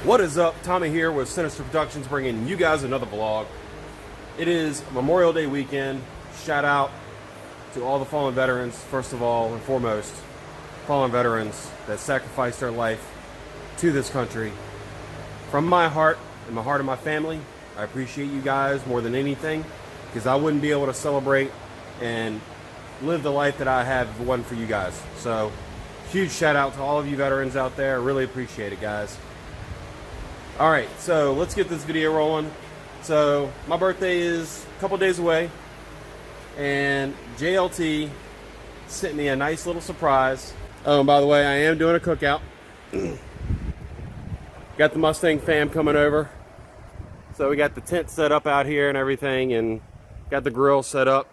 What is up? Tommy here with Sinister Productions, bringing you guys another vlog. It is Memorial Day weekend. Shout out to all the fallen veterans, first of all and foremost, fallen veterans that sacrificed their life to this country. From my heart and the heart of my family, I appreciate you guys more than anything, because I wouldn't be able to celebrate and live the life that I have if it wasn't for you guys. So huge shout out to all of you veterans out there. I really appreciate it, guys. All right, so let's get this video rolling. So my birthday is a couple days away, and JLT sent me a nice little surprise. Oh, and by the way, I am doing a cookout. Got the Mustang fam coming over. So we got the tent set up out here and everything, and got the grill set up.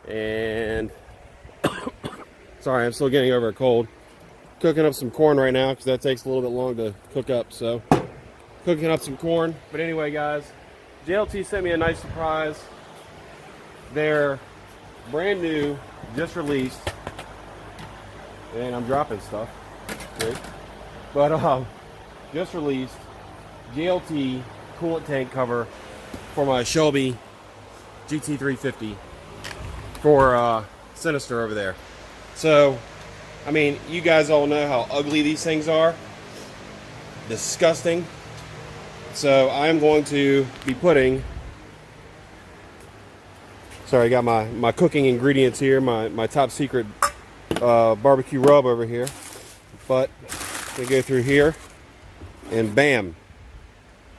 And sorry, I'm still getting over a cold. Cooking up some corn right now because that takes a little bit long to cook up. So cooking up some corn. But anyway, guys, JLT sent me a nice surprise. They're brand new, just released, and I'm dropping stuff. Great. But just released JLT coolant tank cover for my Shelby GT350 for Sinister over there. So I mean, you guys all know how ugly these things are. Disgusting. So I'm going to be putting, sorry, I got my cooking ingredients here, my top secret barbecue rub over here. But we go through here and bam.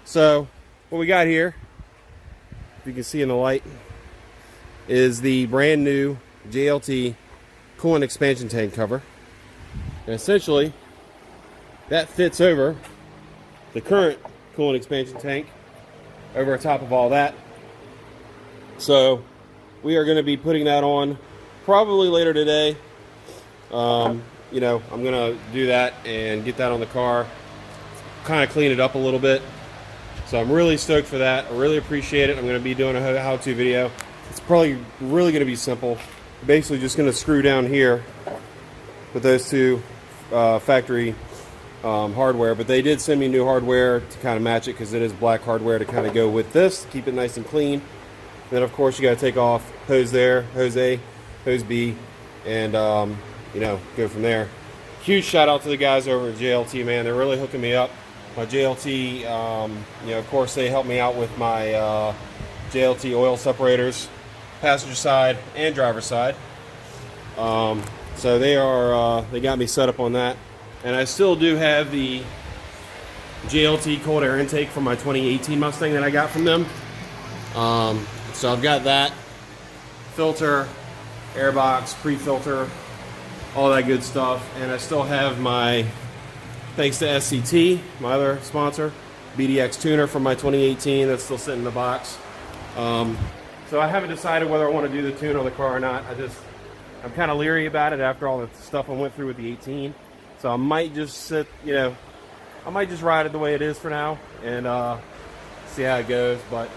So what we got here, if you can see in the light, is the brand new JLT coolant expansion tank cover. And essentially, that fits over the current coolant expansion tank over top of all that. So we are going to be putting that on probably later today. You know, I'm going to do that and get that on the car, kind of clean it up a little bit. So I'm really stoked for that. I really appreciate it. I'm going to be doing a how-to video. It's probably really going to be simple. Basically just going to screw down here with those two factory hardware, but they did send me new hardware to kind of match it, because it is black hardware to kind of go with this, keep it nice and clean. Then of course you got to take off hose there, hose A, hose B, and you know, go from there. Huge shout out to the guys over at JLT, man. They're really hooking me up. My JLT, you know, of course they helped me out with my JLT oil separators, passenger side and driver side. So they are they got me set up on that, and I still do have the JLT cold air intake from my 2018 Mustang that I got from them. So I've got that filter, air box, pre-filter, all that good stuff, and I still have my, thanks to SCT, my other sponsor, BDX tuner from my 2018 that's still sitting in the box. So I haven't decided whether I want to do the tune on the car or not. I'm kind of leery about it after all the stuff I went through with the 18. So I might just sit, you know, I might just ride it the way it is for now and see how it goes. But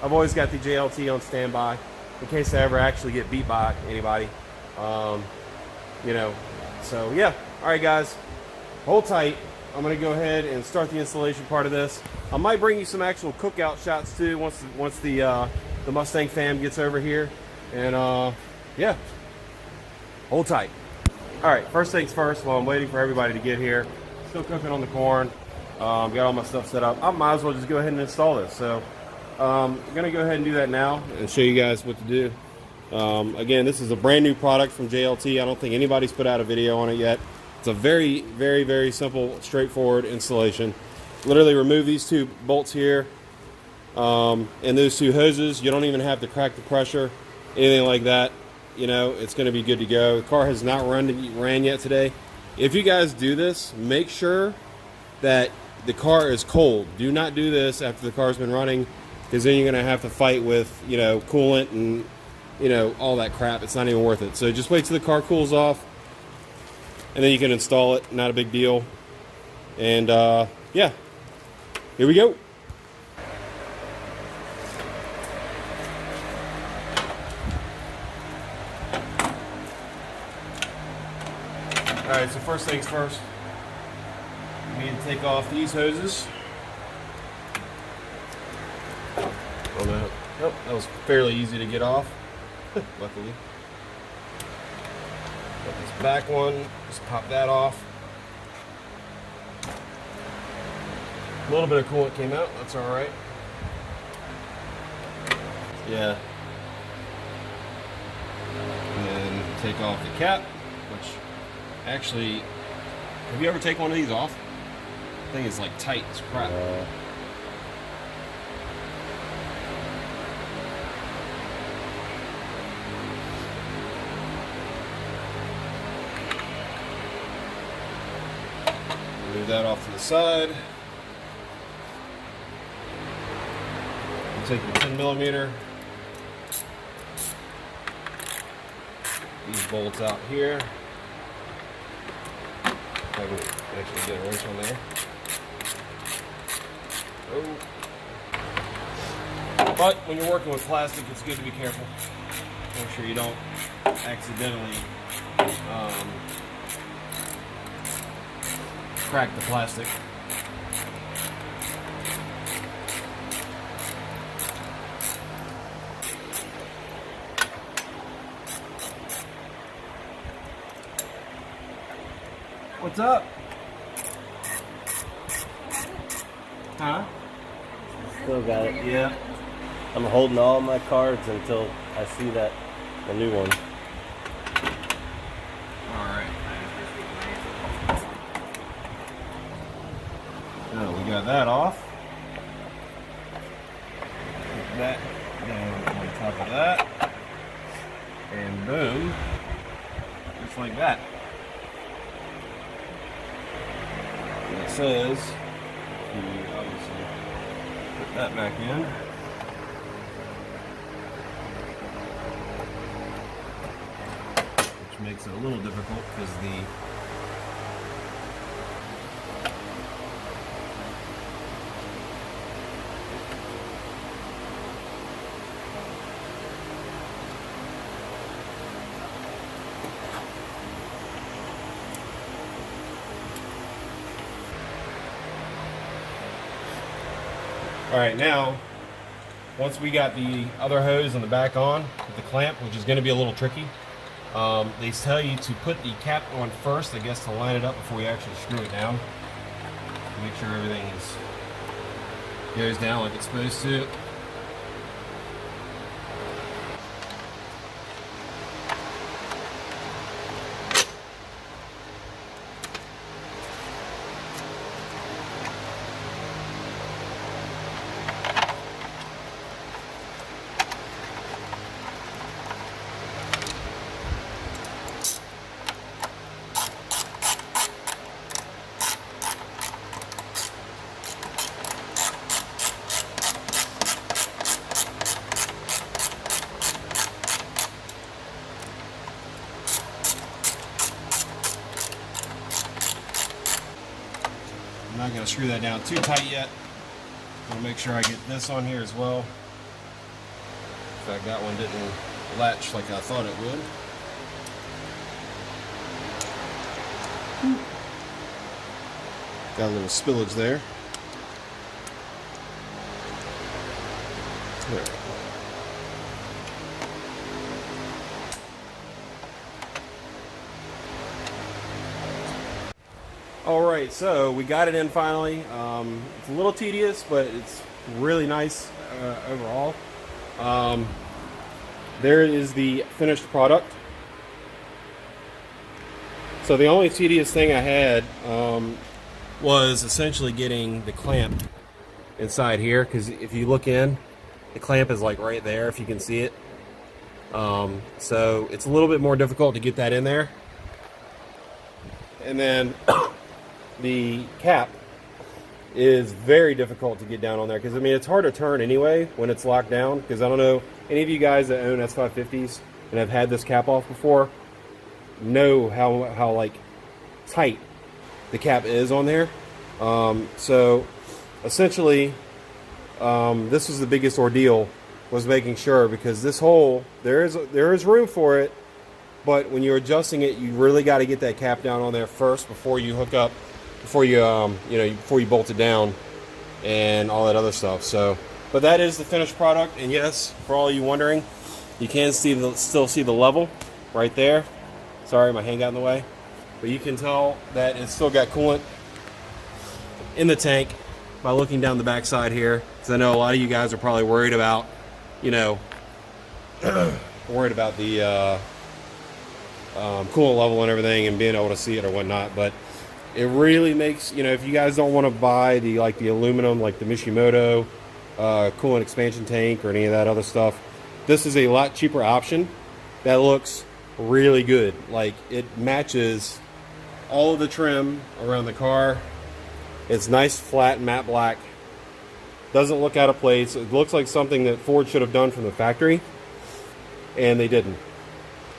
I've always got the JLT on standby in case I ever actually get beat by anybody. You know, so yeah. All right, guys, hold tight. I'm going to go ahead and start the installation part of this. I might bring you some actual cookout shots too once the Mustang fam gets over here. And yeah, hold tight. All right, first things first, while I'm waiting for everybody to get here, still cooking on the corn, got all my stuff set up. I might as well just go ahead and install this. So I'm gonna go ahead and do that now and show you guys what to do. Again, this is a brand new product from JLT. I don't think anybody's put out a video on it yet. It's a very, very, very simple, straightforward installation. Literally remove these two bolts here and those two hoses. You don't even have to crack the pressure, anything like that. You know, it's going to be good to go. The car has not ran yet today. If you guys do this, make sure that the car is cold. Do not do this after the car's been running, because then you're going to have to fight with, you know, coolant and, you know, all that crap. It's not even worth it. So just wait till the car cools off, and then you can install it. Not a big deal. And yeah, here we go. Alright, so first things first, We need to take off these hoses. Oh no. Nope, that was fairly easy to get off, luckily. Got this back one, just pop that off. A little bit of coolant came out, that's alright. Yeah. And then take off the cap, which actually, have you ever taken one of these off? I think it's like tight as crap. Move that off to the side. You take your 10mm. These bolts out here. If I can actually get a wrench on there. Oh. But when you're working with plastic, it's good to be careful. Make sure you don't accidentally crack the plastic. What's up? Huh? Still got it. Yeah. I'm holding all my cards until I see the new one. Alright. So we got that off. Put that down on top of that. And boom. Just like that. And it says, you obviously put that back in. Which makes it a little difficult because the Alright, now, once we got the other hose on the back on with the clamp, which is going to be a little tricky, they tell you to put the cap on first, I guess, to line it up before you actually screw it down. Make sure everything goes down like it's supposed to. I'm not going to screw that down too tight yet. I'm going to make sure I get this on here as well. In fact, that one didn't latch like I thought it would. Got a little spillage there. There. Alright, so we got it in finally. It's a little tedious, but it's really nice overall. There is the finished product. So the only tedious thing I had was essentially getting the clamp inside here, because if you look in, the clamp is like right there if you can see it. So it's a little bit more difficult to get that in there. And then the cap is very difficult to get down on there, because I mean it's hard to turn anyway when it's locked down, because I don't know, any of you guys that own S550s and have had this cap off before know how like tight the cap is on there. So essentially this was the biggest ordeal, was making sure, because this hole, there is room for it, but when you're adjusting it, you really got to get that cap down on there first before you hook up before you before you bolt it down and all that other stuff. So, but that is the finished product. And yes, for all you wondering, you can still see the level right there. Sorry, my hand got in the way, but you can tell that it's still got coolant in the tank by looking down the backside here. Because I know a lot of you guys are probably worried about, worried about the coolant level and everything and being able to see it or whatnot. But it really makes, if you guys don't want to buy the aluminum, like the Mishimoto coolant expansion tank or any of that other stuff, this is a lot cheaper option that looks really good. Like, it matches all of the trim around the car. It's nice, flat, matte black. Doesn't look out of place. It looks like something that Ford should have done from the factory, and they didn't.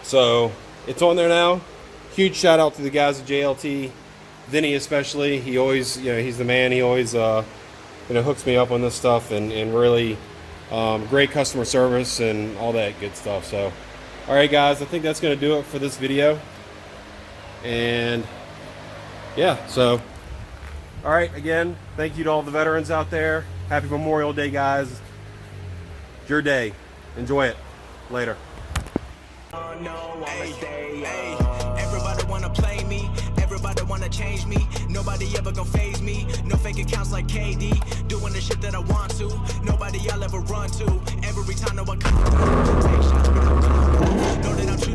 So it's on there now. Huge shout out to the guys at JLT, Vinny especially. He always, he's the man. He always, hooks me up on this stuff, and really great customer service and all that good stuff. So, all right, guys, I think that's going to do it for this video. And yeah, so, all right, again, thank you to all the veterans out there. Happy Memorial Day, guys. It's your day. Enjoy it. Later. Everybody wanna play me, everybody wanna change me. Nobody ever gonna phase me. No fake accounts like KD. Doing the shit that I want to. Nobody I'll ever run to. Every time that I come